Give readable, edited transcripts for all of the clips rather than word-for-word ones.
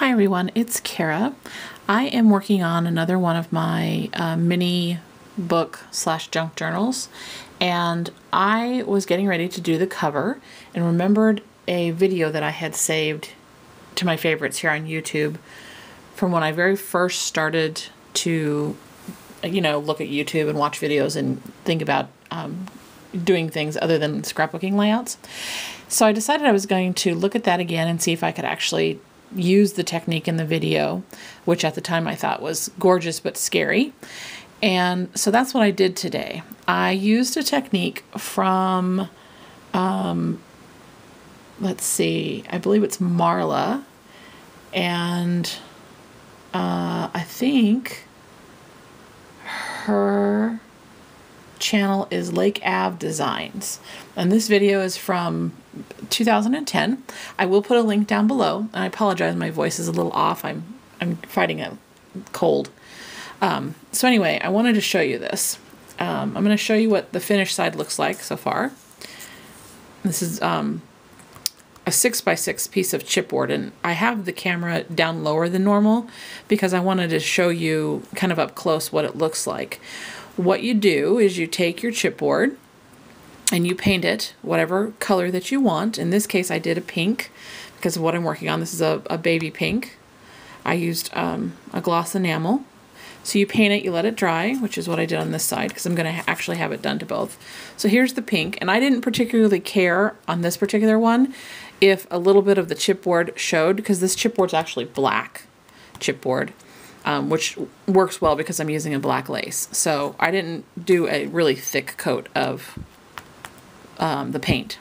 Hi everyone, it's Kara. I am working on another one of my mini book / junk journals, and I was getting ready to do the cover and remembered a video that I had saved to my favorites here on YouTube from when I very first started to, look at YouTube and watch videos and think about doing things other than scrapbooking layouts. So I decided I was going to look at that again and see if I could actually use the technique in the video, which at the time I thought was gorgeous but scary. And so that's what I did today. I used a technique from, let's see, I believe it's Marla, and I think her channel is Lake Ave Designs, and this video is from 2010. I will put a link down below, and I apologize, my voice is a little off. I'm fighting a cold. So anyway, I wanted to show you this. I'm going to show you what the finished side looks like so far. This is a 6x6 piece of chipboard, and I have the camera down lower than normal because I wanted to show you kind of up close what it looks like. What you do is you take your chipboard and you paint it whatever color that you want. In this case, I did a pink because of what I'm working on. This is a baby pink. I used a gloss enamel. So you paint it, you let it dry, which is what I did on this side because I'm going to actually have it done to both. So here's the pink, and I didn't particularly care on this particular one if a little bit of the chipboard showed, because this chipboard's actually black chipboard. Which works well because I'm using a black lace. So I didn't do a really thick coat of the paint.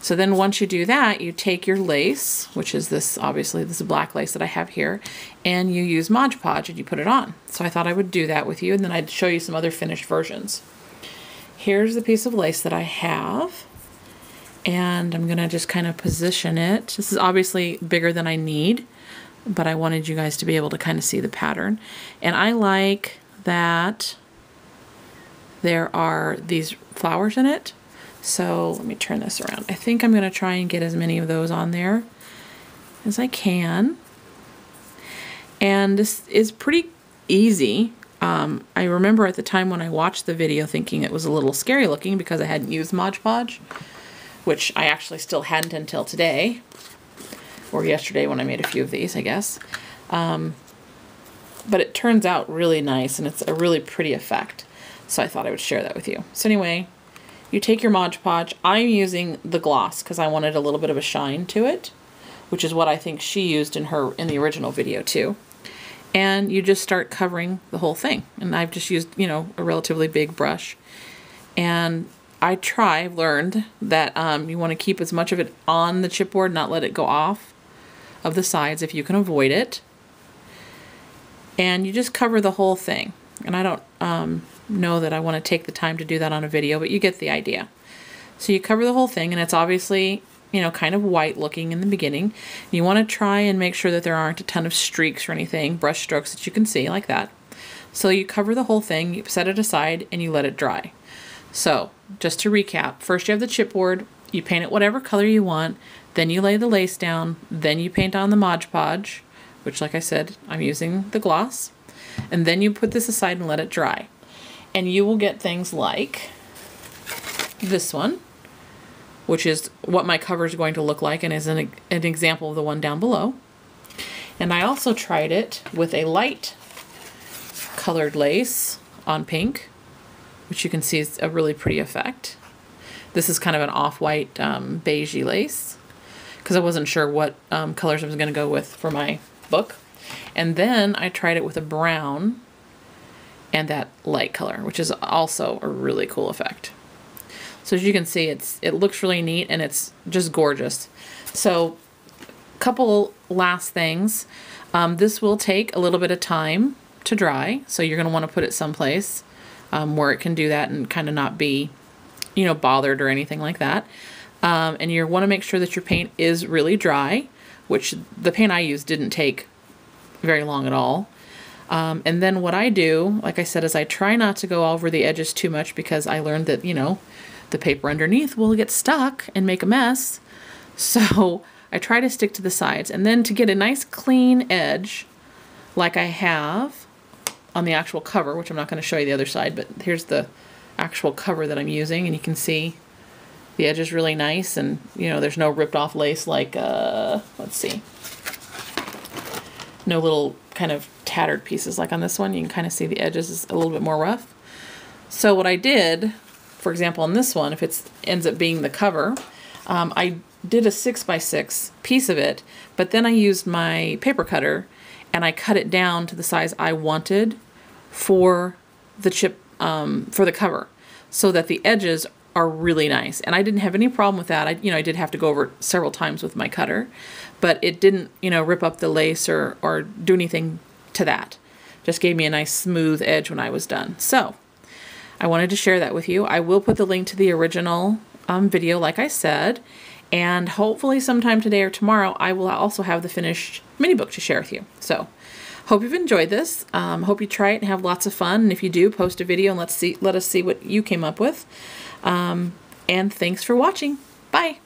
So then once you do that, you take your lace, which is this, obviously this is black lace that I have here, and you use Mod Podge and you put it on. So I thought I would do that with you, and then I'd show you some other finished versions. Here's the piece of lace that I have, and I'm gonna just kind of position it. This is obviously bigger than I need, but I wanted you guys to be able to kind of see the pattern. And I like that there are these flowers in it. So let me turn this around. I think I'm going to try and get as many of those on there as I can. And this is pretty easy. I remember at the time when I watched the video thinking it was a little scary looking because I hadn't used Mod Podge, which I actually still hadn't until today. Or yesterday when I made a few of these, I guess. But it turns out really nice, and it's a really pretty effect. So I thought I would share that with you. So anyway, you take your Mod Podge. I'm using the gloss because I wanted a little bit of a shine to it, which is what I think she used in the original video too. And you just start covering the whole thing. And I've just used, a relatively big brush. And I've learned that you want to keep as much of it on the chipboard, not let it go off of the sides if you can avoid it. And you just cover the whole thing. And I don't know that I want to take the time to do that on a video, but you get the idea. So you cover the whole thing, and it's obviously, kind of white looking in the beginning. You want to try and make sure that there aren't a ton of streaks or anything, brush strokes that you can see like that. So you cover the whole thing, you set it aside, and you let it dry. So just to recap, first you have the chipboard, you paint it whatever color you want, then you lay the lace down, then you paint on the Mod Podge, which, like I said, I'm using the gloss, and then you put this aside and let it dry. And you will get things like this one, which is what my cover is going to look like and is an example of the one down below. And I also tried it with a light colored lace on pink, which you can see is a really pretty effect. This is kind of an off-white beigey lace, because I wasn't sure what colors I was going to go with for my book. And then I tried it with a brown and that light color, which is also a really cool effect. So as you can see, it looks really neat, and it's just gorgeous. So a couple last things. This will take a little bit of time to dry, so you're going to want to put it someplace where it can do that and kind of not be, bothered or anything like that. And you want to make sure that your paint is really dry, which the paint I used didn't take very long at all. And then what I do, like I said, is I try not to go over the edges too much because I learned that, the paper underneath will get stuck and make a mess. So I try to stick to the sides. And then to get a nice clean edge, like I have on the actual cover, which I'm not going to show you the other side, but here's the actual cover that I'm using, and you can see the edge is really nice, and you know, there's no ripped off lace like, let's see, no little kind of tattered pieces like on this one. You can kind of see the edges is a little bit more rough. So what I did, for example, on this one, if it ends up being the cover, I did a 6x6 piece of it, but then I used my paper cutter and I cut it down to the size I wanted for the chip, for the cover, so that the edges are really nice. And I didn't have any problem with that. I did have to go over it several times with my cutter, but it didn't, rip up the lace or do anything to that. Just gave me a nice smooth edge when I was done. So I wanted to share that with you. I will put the link to the original video, like I said, and hopefully sometime today or tomorrow, I will also have the finished mini book to share with you. So hope you've enjoyed this. Hope you try it and have lots of fun. And if you do, post a video and let us see what you came up with. And thanks for watching. Bye.